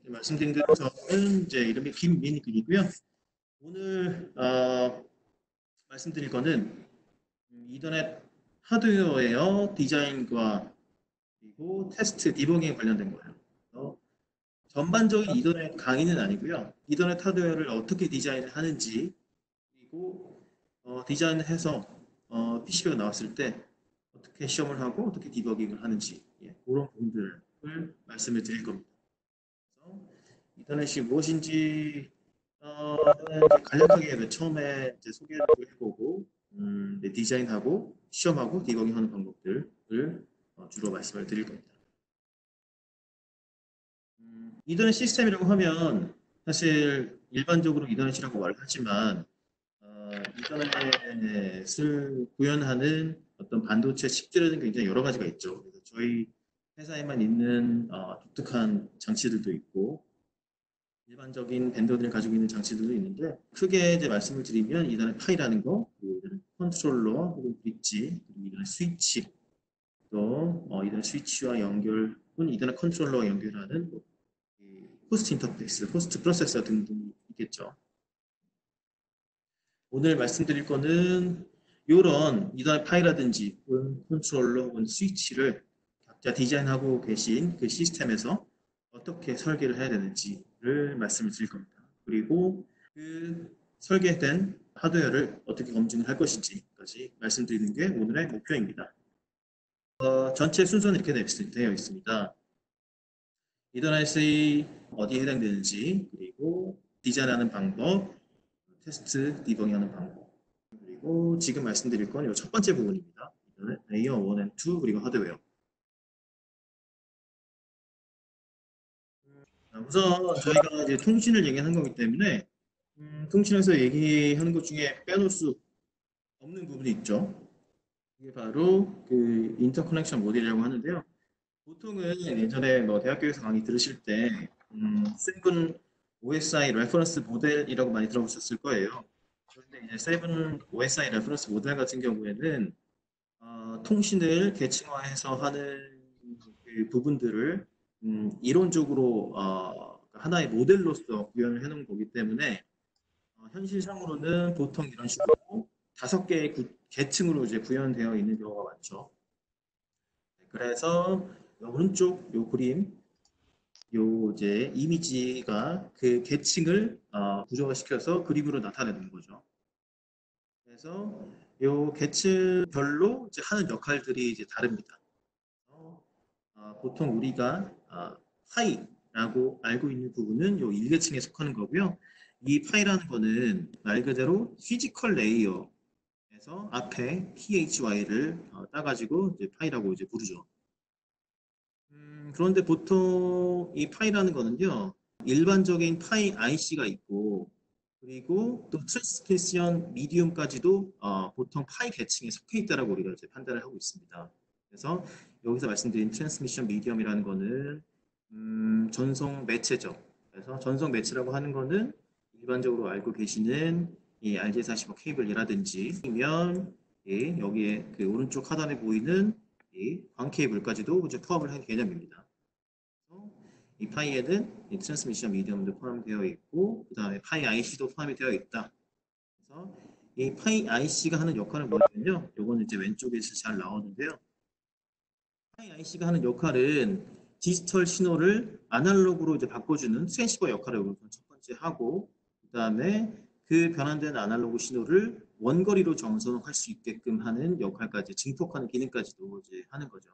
말씀드린 대로 저는 이제 이름이 김민근이고요. 오늘 말씀드릴 거는 이더넷 하드웨어의 디자인과 그리고 테스트 디버깅에 관련된 거예요. 전반적인 이더넷 강의는 아니고요. 이더넷 하드웨어를 어떻게 디자인을 하는지 그리고 디자인을 해서 PCB가 나왔을 때 어떻게 시험을 하고 어떻게 디버깅을 하는지 그런 부분들을 말씀을 드릴 겁니다. 인터넷이 무엇인지 간략하게 처음에 이제 소개를 해보고 디자인하고 시험하고 디버깅하는 방법들을 주로 말씀을 드릴 겁니다. 이더넷 시스템이라고 하면 사실 일반적으로 이더넷이라고 말을 하지만 이더넷을 구현하는 어떤 반도체 칩들은 굉장히 여러 가지가 있죠. 그래서 저희 회사에만 있는 독특한 장치들도 있고 일반적인 벤더들이 가지고 있는 장치들도 있는데 크게 이제 말씀을 드리면 이더넷 파이라는 거, 그리고 이더넷 컨트롤러 혹은 브릿지, 그리고 이더넷 스위치, 또 이더넷 스위치와 연결 혹은 이더넷 컨트롤러와 연결하는 호스트 인터페이스, 호스트 프로세서 등등이 있겠죠. 오늘 말씀드릴 거는 이런 이더넷 파이라든지 혹은 컨트롤러 혹은 스위치를 각자 디자인하고 계신 그 시스템에서 어떻게 설계를 해야 되는지를 말씀을 드릴 겁니다. 그리고 그 설계된 하드웨어를 어떻게 검증을 할 것인지까지 말씀드리는 게 오늘의 목표입니다. 전체 순서는 이렇게 되어 있습니다. 이더넷이 어디에 해당되는지, 그리고 디자인하는 방법, 테스트, 디버깅하는 방법, 그리고 지금 말씀드릴 건 이 첫 번째 부분입니다. 이더넷 레이어 1 and 2 그리고 하드웨어. 우선 저희가 이제 통신을 얘기하는 거기 때문에 통신에서 얘기하는 것 중에 빼놓을 수 없는 부분이 있죠. 이게 바로 그 인터커넥션 모델이라고 하는데요. 보통은 예전에 뭐 대학교에서 강의 들으실 때 세븐 OSI 레퍼런스 모델이라고 많이 들어보셨을 거예요. 그런데 이제 세븐 OSI 레퍼런스 모델 같은 경우에는 통신을 계층화해서 하는 그 부분들을 이론적으로 하나의 모델로서 구현을 해놓은 거기 때문에 현실상으로는 보통 이런 식으로 5개의 계층으로 이제 구현되어 있는 경우가 많죠. 그래서 오른쪽 요 그림, 요 이제 이미지가 그 계층을 구조화시켜서 그림으로 나타내는 거죠. 그래서 요 계층별로 이제 하는 역할들이 이제 다릅니다. 보통 우리가 파이라고 알고 있는 부분은 요 1계층에 속하는 거고요. 이 파이라는 거는 말 그대로 피지컬 레이어에서 앞에 PHY를 따가지고 이제 파이라고 이제 부르죠. 그런데 보통 이 파이라는 거는요, 일반적인 파이 IC가 있고, 그리고 또 트랜스미션 미디움까지도 보통 파이 계층에 속해 있다라고 우리가 이제 판단을 하고 있습니다. 그래서 여기서 말씀드린 트랜스미션 미디엄이라는 거는 전송 매체죠. 그래서 전송 매체라고 하는 거는 일반적으로 알고 계시는 이 RJ45 케이블이라든지 아니면 여기에 그 오른쪽 하단에 보이는 이 광 케이블까지도 이제 포함을 한 개념입니다. 이 파이에는 이 트랜스미션 미디엄도 포함되어 있고 그 다음에 파이 IC도 포함이 되어 있다. 그래서 이 파이 IC가 하는 역할은 뭐냐면요. 요거는 이제 왼쪽에서 잘 나오는데요. 파이 IC가 하는 역할은 디지털 신호를 아날로그로 이제 바꿔주는 트랜시버 역할을 우선 첫 번째 하고 그 다음에 그 변환된 아날로그 신호를 원거리로 전송할 수 있게끔 하는 역할까지 증폭하는 기능까지도 이제 하는 거죠.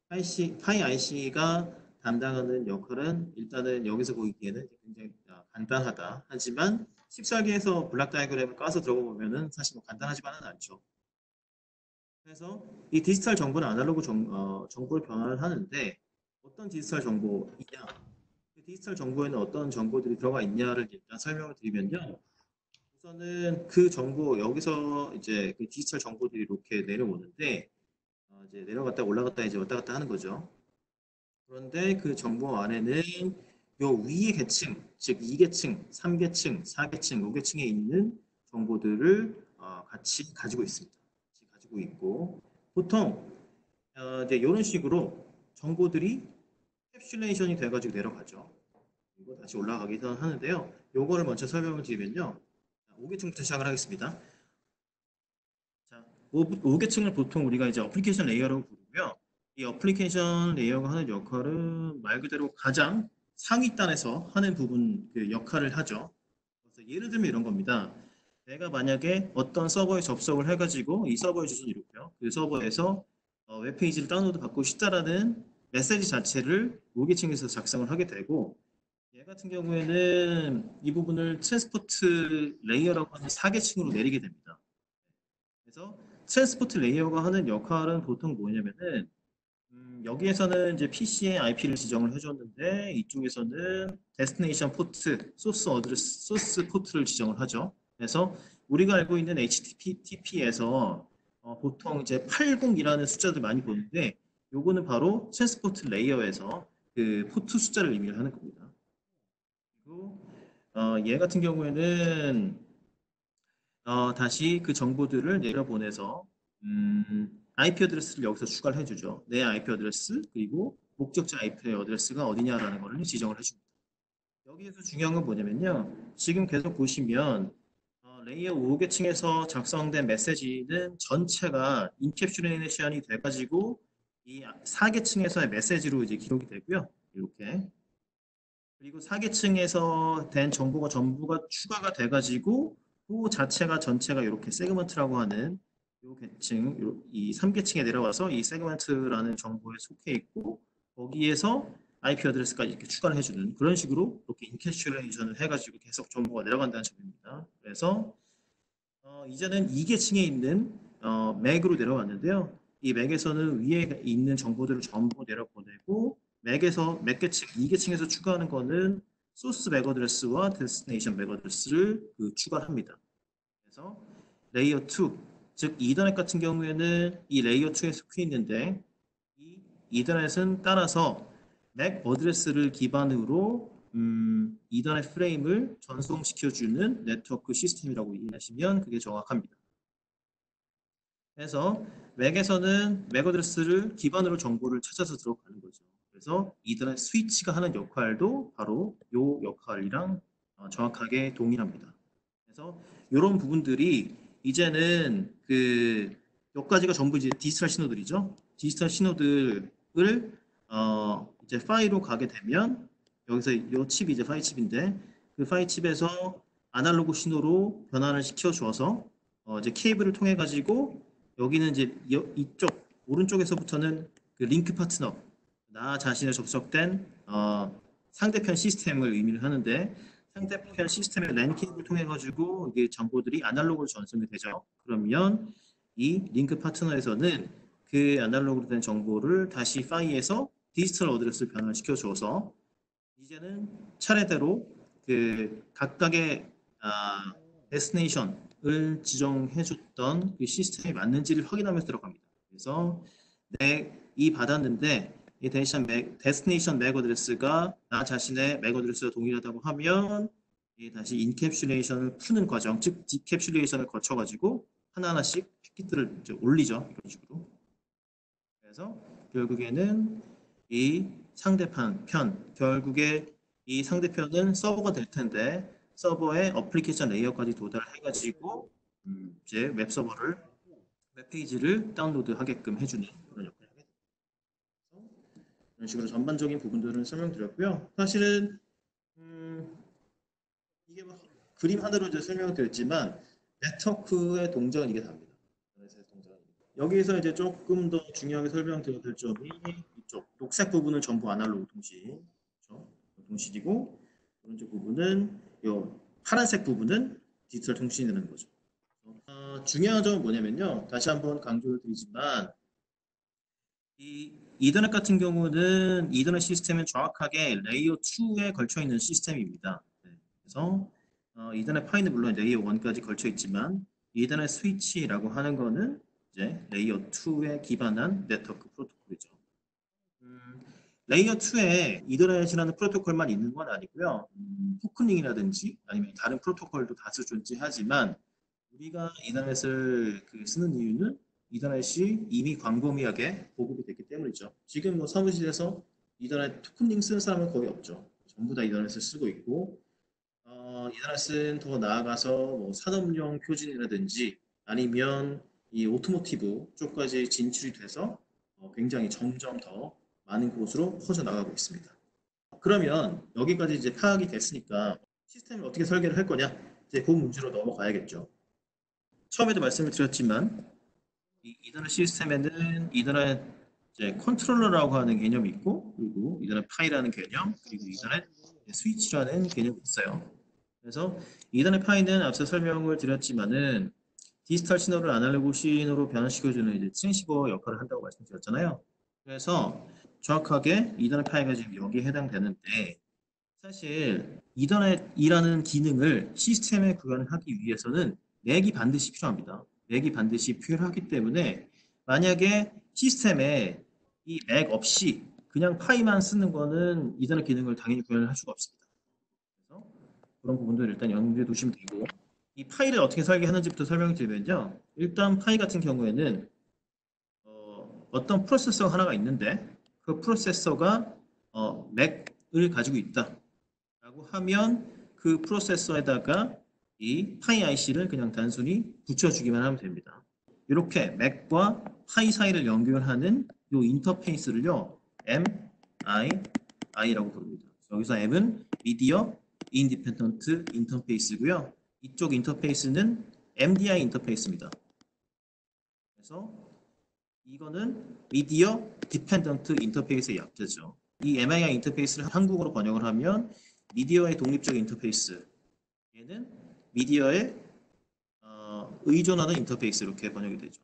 그래서 파이 IC가 담당하는 역할은 일단은 여기서 보이기에는 굉장히 간단하다. 하지만 14개에서 블락 다이어그램을 까서 들어가 보면은 사실 뭐 간단하지만은 않죠. 그래서 이 디지털 정보는 아날로그 정보를 변환을 하는데 어떤 디지털 정보이냐? 그 디지털 정보에는 어떤 정보들이 들어가 있냐를 일단 설명을 드리면요. 우선은 그 정보 여기서 이제 그 디지털 정보들이 이렇게 내려오는데 이제 내려갔다 올라갔다 이제 왔다 갔다 하는 거죠. 그런데 그 정보 안에는 요 위의 계층, 즉 2계층, 3계층, 4계층, 5계층에 있는 정보들을 같이 가지고 있습니다. 같이 가지고 있고 보통 이제 이런 식으로 정보들이 캡슐레이션이 돼가지고 내려가죠. 그리고 다시 올라가기도 하는데요. 요거를 먼저 설명을 드리면요. 5계층부터 시작을 하겠습니다. 자, 5계층을 보통 우리가 이제 어플리케이션 레이어라고 부르고요. 이 어플리케이션 레이어가 하는 역할은 말 그대로 가장 상위단에서 하는 부분 그 역할을 하죠. 그래서 예를 들면 이런 겁니다. 내가 만약에 어떤 서버에 접속을 해가지고 이 서버의 주소는 이렇고요. 그 서버에서 웹페이지를 다운로드 받고 싶다라는 메시지 자체를 5계층에서 작성을 하게 되고 얘 같은 경우에는 이 부분을 트랜스포트 레이어라고 하는 4계층으로 내리게 됩니다. 그래서 트랜스포트 레이어가 하는 역할은 보통 뭐냐면은 여기에서는 이제 PC의 IP를 지정을 해줬는데 이쪽에서는 데스티네이션 포트, 소스 어드레스, 소스 포트를 지정을 하죠. 그래서 우리가 알고 있는 HTTP에서 보통 이제 80이라는 숫자들 많이 보는데 요거는 바로 트랜스포트 레이어에서 그 포트 숫자를 의미를 하는 겁니다. 그리고 얘 같은 경우에는 다시 그 정보들을 내려보내서 IP 어드레스를 여기서 추가를 해주죠. 내 IP 어드레스 그리고 목적자 IP 어드레스가 어디냐라는 것을 지정을 해줍니다. 여기에서 중요한 건 뭐냐면요. 지금 계속 보시면 레이어 5계층에서 작성된 메시지는 전체가 인캡슐레이션이 돼가지고 이 4계층에서의 메시지로 이제 기록이 되고요. 이렇게. 그리고 4계층에서 된 정보가 전부가 추가가 돼가지고 그 자체가 전체가 이렇게 세그먼트라고 하는 이 계층, 이 3계층에 내려와서 이 세그먼트라는 정보에 속해 있고 거기에서 IP 어드레스까지 이렇게 추가를 해주는 그런 식으로 이렇게 인캐슐레이션을 해가지고 계속 정보가 내려간다는 점입니다. 그래서 이제는 2계층에 있는 맥으로 내려왔는데요. 이 맥에서는 위에 있는 정보들을 전부 내려보내고 맥에서 맥계층 2계층에서 추가하는 거는 소스 맥 어드레스와 데스티네이션 맥 어드레스를 추가합니다. 그래서 레이어 2, 즉 이더넷 같은 경우에는 이 레이어 2에 속해 있는데 이 이더넷은 따라서 맥 어드레스를 기반으로 이더넷 프레임을 전송시켜주는 네트워크 시스템이라고 이해하시면 그게 정확합니다. 그래서 맥에서는 맥 어드레스를 기반으로 정보를 찾아서 들어가는 거죠. 그래서 이더넷 스위치가 하는 역할도 바로 이 역할이랑 정확하게 동일합니다. 그래서 이런 부분들이 이제는 몇 가지가 전부 이제 디지털 신호들이죠. 디지털 신호들을 이제 파일로 가게 되면 여기서 이 칩이 이제 파이 칩인데 그 파이 칩에서 아날로그 신호로 변환을 시켜줘서 이제 케이블을 통해 가지고 여기는 이제 이쪽 오른쪽에서부터는 그 링크 파트너 나 자신의 접속된 상대편 시스템을 의미를 하는데 상대편 시스템의 랜 케이블을 통해 가지고 이게 정보들이 아날로그로 전송이 되죠. 그러면 이 링크 파트너에서는 그 아날로그로 된 정보를 다시 파이에서 디지털 어드레스를 변환시켜 줘서 이제는 차례대로 그 각각의 데스티네이션을 지정해 줬던 그 시스템이 맞는지를 확인하면서 들어갑니다. 그래서 이 받았는데 이 데스티네이션 맥 어드레스가 나 자신의 맥 어드레스와 동일하다고 하면 다시 인캡슐레이션을 푸는 과정, 즉 디캡슐레이션을 거쳐가지고 하나하나씩 패킷들을 이제 올리죠. 이런 식으로. 그래서 결국에는 이 상대편 결국에 이 상대편은 서버가 될 텐데 서버의 어플리케이션 레이어까지 도달을 해가지고 이제 웹페이지를 다운로드하게끔 해주는 그런 역할을 하게 됩니다. 이런 식으로 전반적인 부분들을 설명드렸고요. 사실은 이게 뭐 그림 하나로 이제 설명드렸지만 네트워크의 동작은 이게 답니다. 여기서 이제 조금 더 중요하게 설명드려야 될 점이 이쪽 녹색 부분은 전부 아날로그 통신, 그렇죠? 통신이고 오른쪽 부분은 이 파란색 부분은 디지털 통신이라는 거죠. 중요한 점은 뭐냐면요. 다시 한번 강조를 드리지만 이 이더넷 같은 경우는 이더넷 시스템은 정확하게 레이어 2에 걸쳐 있는 시스템입니다. 네. 그래서 이더넷 파이는 물론 레이어 1까지 걸쳐 있지만 이더넷 스위치라고 하는 거는 이제 레이어 2에 기반한 네트워크 프로토콜이죠. 레이어 2에 이더넷이라는 프로토콜만 있는 건 아니고요. 토큰링이라든지 아니면 다른 프로토콜도 다수 존재하지만 우리가 이더넷을 쓰는 이유는 이더넷이 이미 광범위하게 보급이 됐기 때문이죠. 지금 뭐 사무실에서 이더넷 토큰링 쓰는 사람은 거의 없죠. 전부 다 이더넷을 쓰고 있고 이더넷은 더 나아가서 뭐 산업용 표준이라든지 아니면 이 오토모티브 쪽까지 진출이 돼서 굉장히 점점 더 많은 곳으로 퍼져나가고 있습니다. 그러면 여기까지 이제 파악이 됐으니까 시스템을 어떻게 설계를 할 거냐? 이제 그 문제로 넘어가야겠죠. 처음에도 말씀을 드렸지만 이 이더넷 시스템에는 이더넷 이제 컨트롤러라고 하는 개념이 있고 그리고 이더넷 파이라는 개념 그리고 이더넷 스위치라는 개념이 있어요. 그래서 이더넷 파이는 앞서 설명을 드렸지만은 디지털 신호를 아날로그 신호로 변환시켜주는 이제 트랜시버 역할을 한다고 말씀드렸잖아요. 그래서 정확하게 이더넷 파이가 지금 여기에 해당되는데 사실 이더넷이라는 기능을 시스템에 구현하기 위해서는 맥이 반드시 필요합니다. 맥이 반드시 필요하기 때문에 만약에 시스템에 이 맥 없이 그냥 파이만 쓰는 거는 이더넷 기능을 당연히 구현을 할 수가 없습니다. 그래서 그런 부분들을 일단 염두에 두시면 되고 이 파이를 어떻게 설계하는지부터 설명을 드리면요. 일단 파이 같은 경우에는 어떤 프로세서 하나가 있는데 그 프로세서가 맥을 가지고 있다. 라고 하면 그 프로세서에다가 이 파이 IC를 그냥 단순히 붙여주기만 하면 됩니다. 이렇게 맥과 파이 사이를 연결하는 이 인터페이스를요, MII라고 부릅니다. 여기서 M은 미디어 인디펜던트 인터페이스고요. 이쪽 인터페이스는 MDI 인터페이스입니다. 그래서 이거는 미디어 디펜던트 인터페이스의 약자죠. 이 MII 인터페이스를 한국어로 번역을 하면 미디어의 독립적 인터페이스, 얘는 미디어에 의존하는 인터페이스 이렇게 번역이 되죠.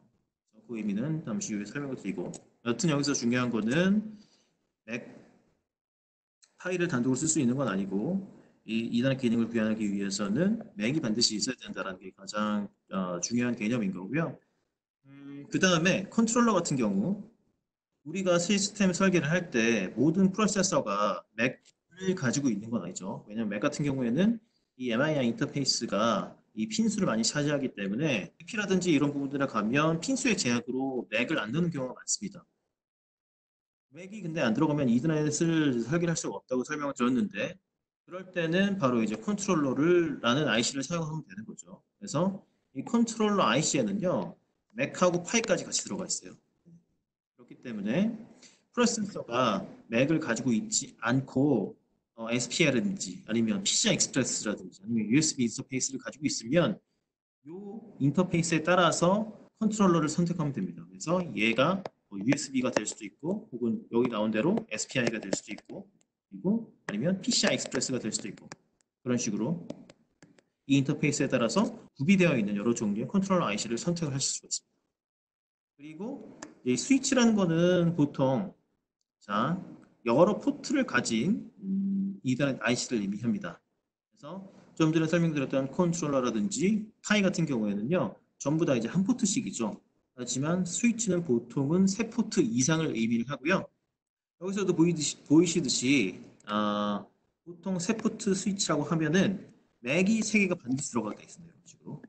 그 의미는 잠시 후에 설명을 드리고 여튼 여기서 중요한 거는 맥 파일을 단독으로 쓸 수 있는 건 아니고 이 이단의 기능을 구현하기 위해서는 맥이 반드시 있어야 된다는 게 가장 중요한 개념인 거고요. 그 다음에 컨트롤러 같은 경우 우리가 시스템 설계를 할 때 모든 프로세서가 맥을 가지고 있는 건 아니죠. 왜냐하면 맥 같은 경우에는 이 MII 인터페이스가 이 핀수를 많이 차지하기 때문에 PP라든지 이런 부분들에 가면 핀수의 제약으로 맥을 안 넣는 경우가 많습니다. 맥이 근데 안 들어가면 이더넷을 설계할 수가 없다고 설명을 드렸는데 그럴 때는 바로 이제 컨트롤러라는 IC를 사용하면 되는 거죠. 그래서 이 컨트롤러 IC에는요 맥하고 파이까지 같이 들어가 있어요. 그렇기 때문에 프로세서가 맥을 가지고 있지 않고 SPL이라든지 아니면 PCI 익스프레스라든지 아니면 USB 인터페이스를 가지고 있으면 이 인터페이스에 따라서 컨트롤러를 선택하면 됩니다. 그래서 얘가 USB가 될 수도 있고 혹은 여기 나온 대로 SPI가 될 수도 있고 그리고 아니면 PCI 익스프레스가 될 수도 있고 그런 식으로 이 인터페이스에 따라서 구비되어 있는 여러 종류의 컨트롤러 IC를 선택을 하실 수가 있습니다. 그리고 이 스위치라는 거는 보통 자 여러 포트를 가진 이더넷 IC를 의미합니다. 그래서 좀 전에 설명드렸던 컨트롤러라든지 파이 같은 경우에는요 전부 다 이제 한 포트씩이죠. 하지만 스위치는 보통은 세 포트 이상을 의미를 하고요. 여기서도 보이시듯이 보통 세 포트 스위치라고 하면은 맥이 세 개가 반드시 들어가 있습니다. 이런 식으로.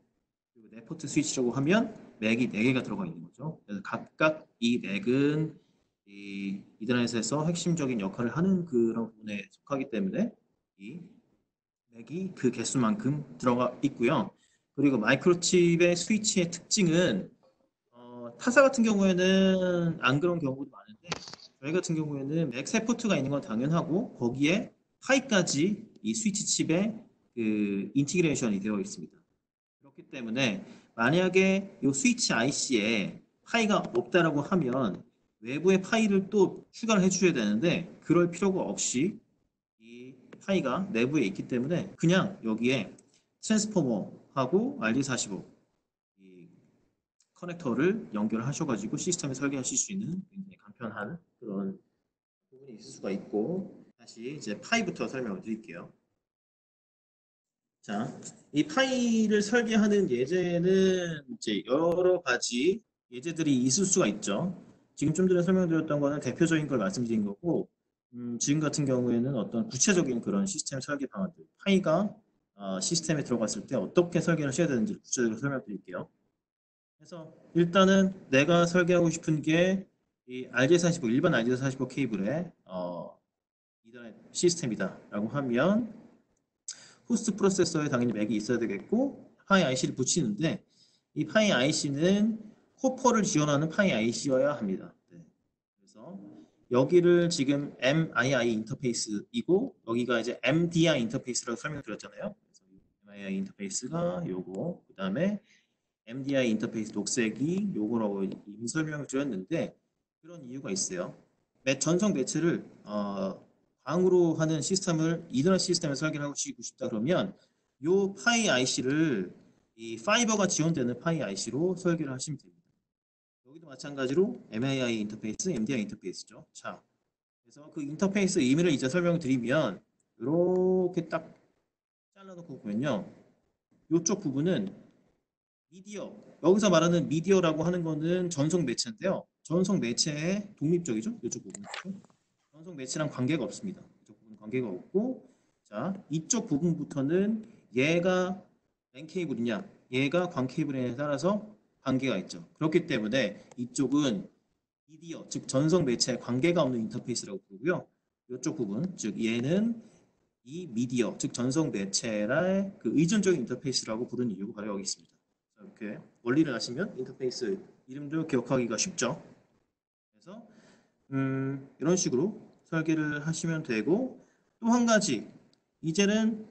그리고 네 포트 스위치라고 하면 맥이 네 개가 들어가 있는 거죠. 그래서 각각 이 맥은 이 이더넷에서 핵심적인 역할을 하는 그런 부분에 속하기 때문에 이 맥이 그 개수만큼 들어가 있고요. 그리고 마이크로칩의 스위치의 특징은 타사 같은 경우에는 안 그런 경우도 많은데 저희 같은 경우에는 맥 세 포트가 있는 건 당연하고 거기에 파이까지 이 스위치 칩에 그 인티그레이션이 되어 있습니다. 그렇기 때문에 만약에 이 스위치 IC에 파이가 없다라고 하면 외부의 파이를 또 추가를 해줘야 되는데 그럴 필요가 없이 이 파이가 내부에 있기 때문에 그냥 여기에 트랜스포머하고 RJ45 이 커넥터를 연결하셔가지고 시스템을 설계하실 수 있는 굉장히 간편한 그런 부분이 있을 수가 있고 다시 이제 파이부터 설명을 드릴게요. 자, 이 파이를 설계하는 예제는 이제 여러 가지 예제들이 있을 수가 있죠. 지금 좀 전에 설명드렸던 거는 대표적인 걸 말씀드린 거고, 지금 같은 경우에는 어떤 구체적인 그런 시스템 설계 방안들, 파이가 시스템에 들어갔을 때 어떻게 설계를 하셔야 되는지 구체적으로 설명드릴게요. 그래서 일단은 내가 설계하고 싶은 게 이 RJ45 일반 RJ45 케이블에 이더넷 시스템이다라고 하면 호스트 프로세서에 당연히 맥이 있어야 되겠고 파이 IC를 붙이는데 이 파이 IC는 호퍼를 지원하는 파이 IC여야 합니다. 네. 그래서 여기를 지금 MII 인터페이스이고 여기가 이제 MDI 인터페이스라고 설명드렸잖아요. 그래서 MII 인터페이스가 요거 그 다음에 MDI 인터페이스 녹색이 요거라고 이미 설명을 드렸는데 그런 이유가 있어요. 전송 매체를 광으로 하는 시스템을 이더넷 시스템을 설계를 하고 싶다 그러면 요 파이 IC를 이 파이버가 지원되는 파이 IC로 설계를 하시면 됩니다. 여기도 마찬가지로 MII 인터페이스, MDI 인터페이스죠. 자, 그래서 그 인터페이스 의미를 이제 설명을 드리면 이렇게 딱 잘라놓고 보면요. 이쪽 부분은 미디어, 여기서 말하는 미디어라고 하는 거는 전송 매체인데요. 전송 매체의 독립적이죠. 이쪽 부분. 전송 매체랑 관계가 없습니다. 이쪽 부분 관계가 없고, 자, 이쪽 부분부터는 얘가 랜 케이블이냐, 얘가 광 케이블에 따라서 관계가 있죠. 그렇기 때문에 이쪽은 미디어, 즉 전송 매체에 관계가 없는 인터페이스라고 부르고요. 이쪽 부분, 즉 얘는 이 미디어, 즉 전송 매체의 그 의존적인 인터페이스라고 부르는 이유가 바로 여기 있습니다. 이렇게 원리를 아시면 인터페이스 이름도 기억하기가 쉽죠. 그래서 이런 식으로 설계를 하시면 되고 또 한 가지 이제는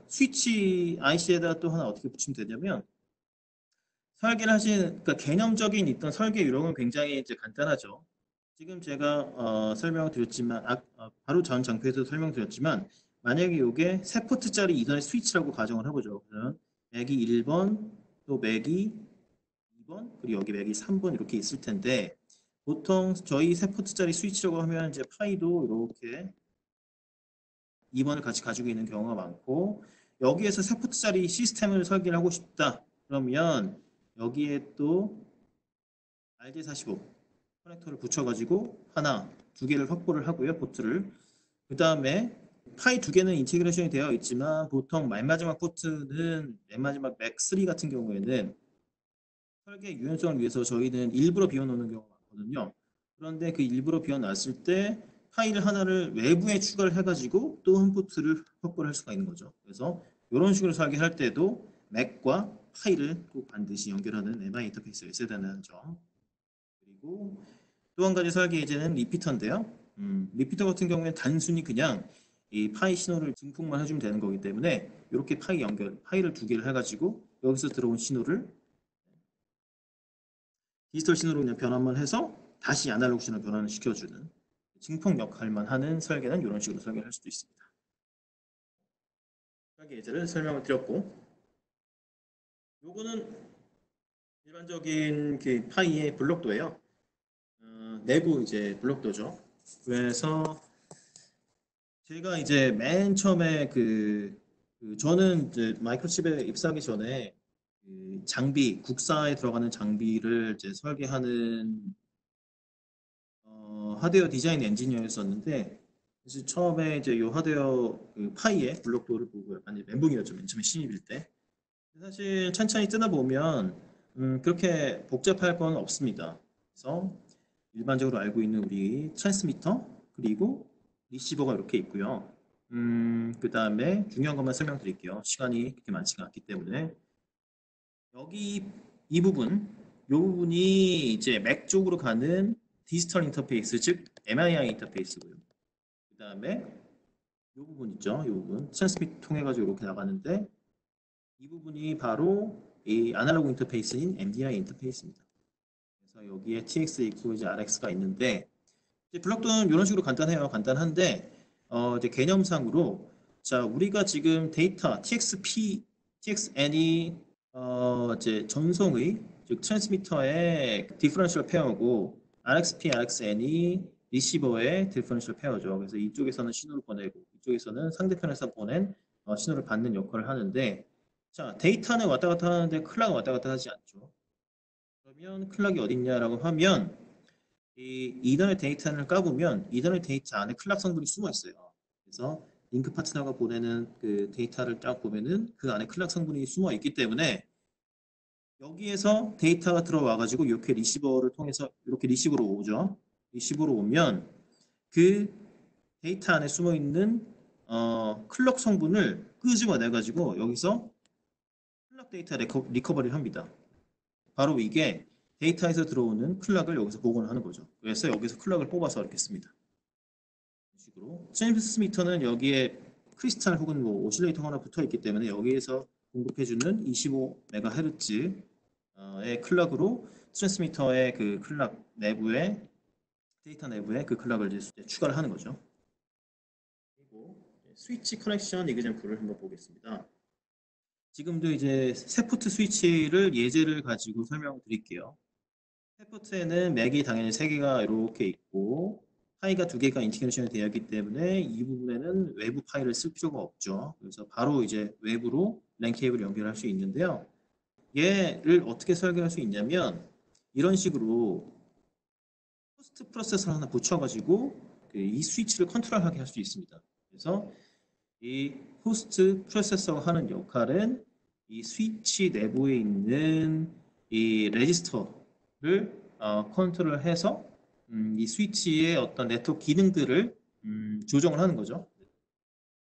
스위치 IC에다 또 하나 어떻게 붙이면 되냐면 설계를 그러니까 개념적인 있던 설계 요령은 굉장히 이제 간단하죠. 지금 제가 설명을 드렸지만 바로 전 장표에서 설명드렸지만 만약에 이게 3포트짜리 이더넷 스위치라고 가정을 해보죠. 그러면 맥이 1번 또 맥이 2번 그리고 여기 맥이 3번 이렇게 있을 텐데 보통 저희 3포트짜리 스위치라고 하면 이제 파이도 이렇게 2번을 같이 가지고 있는 경우가 많고 여기에서 3포트짜리 시스템을 설계를 하고 싶다 그러면 여기에 또 RJ45 커넥터를 붙여가지고 하나, 두 개를 확보를 하고요 포트를 그 다음에 파이 두 개는 인테그레이션이 되어 있지만 보통 맨 마지막 포트는 맨 마지막 맥3 같은 경우에는 설계 유연성을 위해서 저희는 일부러 비워놓는 경우가 많거든요. 그런데 그 일부러 비워놨을 때 파일 하나를 외부에 추가를 해가지고 또 한 포트를 확보를 할 수가 있는 거죠. 그래서 이런 식으로 설계할 때도 맥과 파일을 꼭 반드시 연결하는 MI 인터페이스가 있어야 되는 점. 그리고 또 한 가지 설계 예제는 리피터인데요. 리피터 같은 경우에는 단순히 그냥 이 파이 신호를 증폭만 해주면 되는 거기 때문에 이렇게 파이를 두 개를 해가지고 여기서 들어온 신호를 디지털 신호로 그냥 변환만 해서 다시 아날로그 신호 변환을 시켜주는 증폭 역할만 하는 설계는 이런 식으로 설계를 할 수도 있습니다. 설계 예제를 설명을 드렸고 요거는 일반적인 그 파이의 블록도예요. 내부 이제 블록도죠. 그래서 제가 이제 맨 처음에 저는 이제 마이크로칩에 입사하기 전에 그 장비 국사에 들어가는 장비를 이제 설계하는 하드웨어 디자인 엔지니어였었는데 그래서 처음에 이제 이 하드웨어 그 파이의 블록도를 보고 아니 멘붕이었죠. 맨 처음에 신입일 때. 사실 천천히 뜨다 보면 그렇게 복잡할 건 없습니다. 그래서 일반적으로 알고 있는 우리 트랜스미터 그리고 리시버가 이렇게 있고요. 그 다음에 중요한 것만 설명드릴게요. 시간이 그렇게 많지가 않기 때문에 여기 이 부분이 이제 맥 쪽으로 가는 디지털 인터페이스 즉 MII 인터페이스고요. 그 다음에 이 부분 있죠. 이 부분 트랜스미터 통해 가지고 이렇게 나가는데 이 부분이 바로 이 아날로그 인터페이스인 MDI 인터페이스입니다. 그래서 여기에 TX 있고 이제 RX가 있는데 이제 블록도는 이런 식으로 간단해요. 간단한데 이제 개념상으로 자 우리가 지금 데이터 TXP, TXN이 이제 전송의 즉 트랜스미터의 디퍼런셜 페어고 RXP, RXN이 리시버의 디퍼런셜 페어죠. 그래서 이쪽에서는 신호를 보내고 이쪽에서는 상대편에서 보낸 신호를 받는 역할을 하는데 자 데이터는 왔다 갔다 하는데 클락은 왔다 갔다 하지 않죠. 그러면 클락이 어딨냐라고 하면 이 이더넷 데이터를 까보면 이더넷 데이터 안에 클락 성분이 숨어 있어요. 그래서 링크 파트너가 보내는 그 데이터를 딱 보면은 그 안에 클락 성분이 숨어 있기 때문에 여기에서 데이터가 들어와 가지고 이렇게 리시버를 통해서 이렇게 리시버로 오죠. 리시버로 오면 그 데이터 안에 숨어 있는 클럭 성분을 끄집어내 가지고 여기서 클럭 데이터 리커버리를 합니다. 바로 이게 데이터에서 들어오는 클럭을 여기서 복원하는 거죠. 그래서 여기서 클럭을 뽑아서 이렇게 씁니다. 이런 식으로 트랜스미터는 여기에 크리스탈 혹은 뭐 오실레이터가 하나 붙어 있기 때문에 여기에서 공급해주는 25MHz의 클럭으로 트랜스미터의 그 클럭 내부에 데이터 내부에 그 클럭을 이제 추가를 하는 거죠. 그리고 스위치 커넥션 이그젬플을 한번 보겠습니다. 지금도 이제 세포트 스위치를 예제를 가지고 설명드릴게요. 세포트에는 맥이 당연히 3개가 이렇게 있고 파이가 2개가 인티그레이션이 되어 있기 때문에 이 부분에는 외부 파이를 쓸 필요가 없죠. 그래서 바로 이제 외부로 랜 케이블을 연결할 수 있는데요. 얘를 어떻게 설계할 수 있냐면 이런 식으로 호스트 프로세서를 하나 붙여가지고 이 스위치를 컨트롤하게 할 수 있습니다. 그래서 이 호스트 프로세서가 하는 역할은 이 스위치 내부에 있는 이 레지스터를 컨트롤해서 이 스위치의 어떤 네트워크 기능들을 조정을 하는 거죠.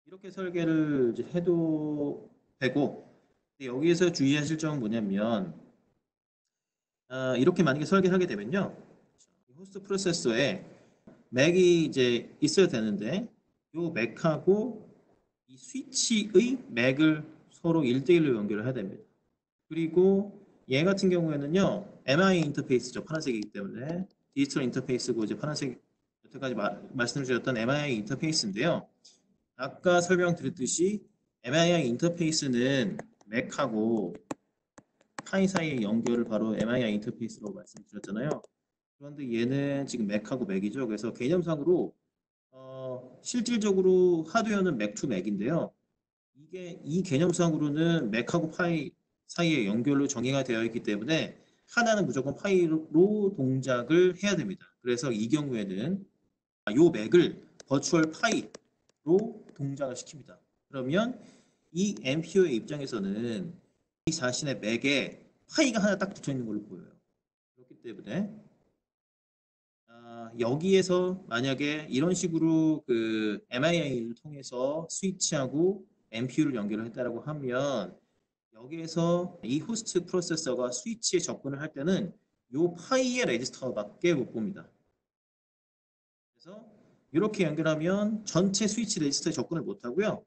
이렇게 설계를 이제 해도 되고 여기에서 주의하실 점은 뭐냐면 이렇게 만약에 설계를 하게 되면요. 호스트 프로세서에 맥이 이제 있어야 되는데 이 맥하고 이 스위치의 맥을 서로 1대1로 연결을 해야 됩니다. 그리고 얘 같은 경우에는요. MI 인터페이스죠. 파란색이기 때문에 디지털 인터페이스고 이제 파란색 여태까지 말씀드렸던 MI 인터페이스인데요. 아까 설명드렸듯이 MI 인터페이스는 맥하고 파이 사이의 연결을 바로 MI 인터페이스라고 말씀드렸잖아요. 그런데 얘는 지금 맥하고 맥이죠. 그래서 개념상으로 실질적으로 하드웨어는 맥 투 맥인데요. 이게 이 개념상으로는 맥하고 파이 사이의 연결로 정의가 되어 있기 때문에 하나는 무조건 파이로 동작을 해야 됩니다. 그래서 이 경우에는 이 맥을 버추얼 파이로 동작을 시킵니다. 그러면 이 앰피어의 입장에서는 이 자신의 맥에 파이가 하나 딱 붙어 있는 걸로 보여요. 그렇기 때문에 여기에서 만약에 이런 식으로 그 MIA를 통해서 스위치하고 MPU를 연결을 했다라고 하면 여기에서 이 호스트 프로세서가 스위치에 접근을 할 때는 이 파이의 레지스터밖에 못 봅니다. 그래서 이렇게 연결하면 전체 스위치 레지스터에 접근을 못 하고요.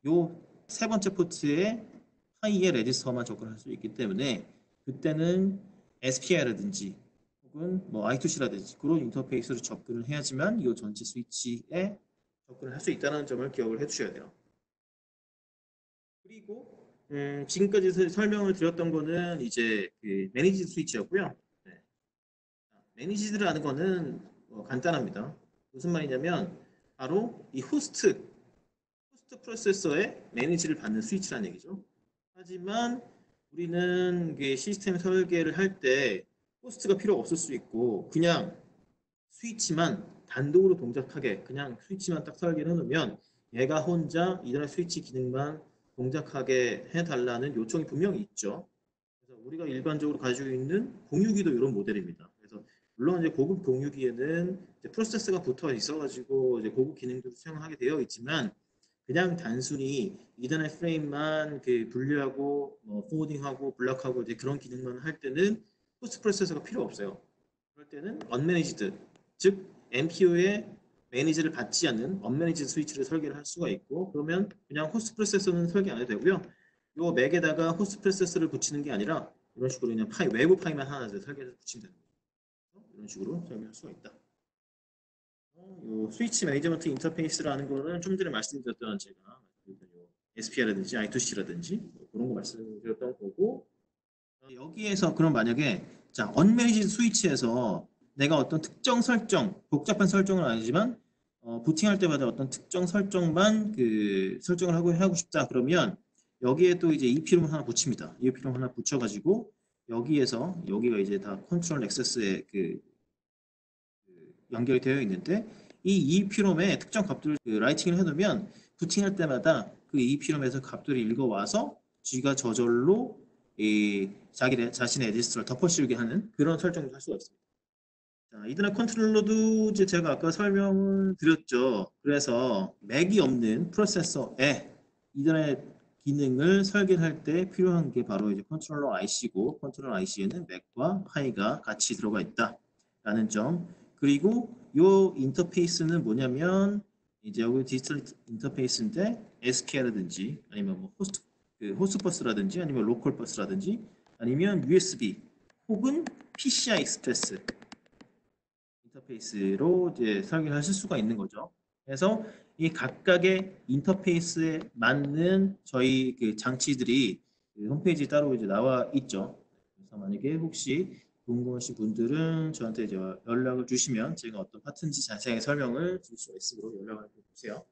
이 세 번째 포트에 파이의 레지스터만 접근할 수 있기 때문에 그때는 SPI라든지 혹은 뭐 I2C라든지 그런 인터페이스로 접근을 해야지만 이 전체 스위치에 접근을 할 수 있다는 점을 기억을 해주셔야 돼요. 그리고 지금까지 설명을 드렸던 거는 이제 그 매니지드 스위치였고요. 네. 매니지드라는 거는 간단합니다. 무슨 말이냐면 바로 이 호스트 프로세서의 매니지를 받는 스위치라는 얘기죠. 하지만 우리는 시스템 설계를 할 때 호스트가 필요 없을 수 있고 그냥 스위치만 단독으로 동작하게 그냥 스위치만 딱 설계를 해놓으면 얘가 혼자 이전의 스위치 기능만 동작하게 해달라는 요청이 분명히 있죠. 그래서 우리가 일반적으로 가지고 있는 공유기도 이런 모델입니다. 그래서 물론 이제 고급 공유기에는 이제 프로세서가 붙어 있어가지고 이제 고급 기능들을 수행하게 되어 있지만 그냥 단순히 이더넷 프레임만 분류하고 포워딩하고 블락하고 이제 그런 기능만 할 때는 호스트 프로세서가 필요 없어요. 그럴 때는 언매니지드, 즉 MPU의 매니지를 받지 않는 언매니지드 스위치를 설계를 할 수가 있고 그러면 그냥 호스트 프로세서는 설계 안 해도 되고요. 요 맥에다가 호스트 프로세서를 붙이는 게 아니라 이런 식으로 그냥 외부 파이만 하나 설계해서 붙이면 되는 거죠. 이런 식으로 설계할 수가 있다. 요 스위치 매니지먼트 인터페이스라는 거는 좀 전에 말씀드렸던 제가 SPI라든지 I2C라든지 그런 거 말씀드렸던 거고 여기에서 그럼 만약에 자 언매니지드 스위치에서 내가 어떤 특정 설정 복잡한 설정은 아니지만 부팅할 때마다 어떤 특정 설정만 설정을 하고 싶다 그러면 여기에 또 이제 EEPROM 하나 붙입니다. EEPROM 하나 붙여가지고 여기에서 여기가 이제 다 컨트롤 액세스에 연결이 되어 있는데 이 EEPROM에 특정 값들을 라이팅을 해놓으면 부팅할 때마다 그 EEPROM에서 값들을 읽어와서 G가 저절로 자신의 레지스터를 덮어씌우게 하는 그런 설정을 할 수가 있습니다. 자, 이더넷 컨트롤러도 이제 제가 아까 설명을 드렸죠. 그래서 맥이 없는 프로세서에 이더넷 기능을 설계할 때 필요한 게 바로 이제 컨트롤러 IC고 컨트롤러 IC에는 맥과 파이가 같이 들어가 있다라는 점. 그리고 요 인터페이스는 뭐냐면 이제 여기 디지털 인터페이스인데 SK라든지 아니면 뭐 호스트 버스라든지 아니면 로컬 버스라든지 아니면 USB 혹은 PCI 익스프레스 인터페이스로 이제 설계를 하실 수가 있는 거죠. 그래서 이 각각의 인터페이스에 맞는 저희 그 장치들이 그 홈페이지에 따로 이제 나와 있죠. 그래서 만약에 혹시 궁금하신 분들은 저한테 이제 연락을 주시면 제가 어떤 파트인지 자세하게 설명을 드릴 수가 있으므로 연락을 주세요.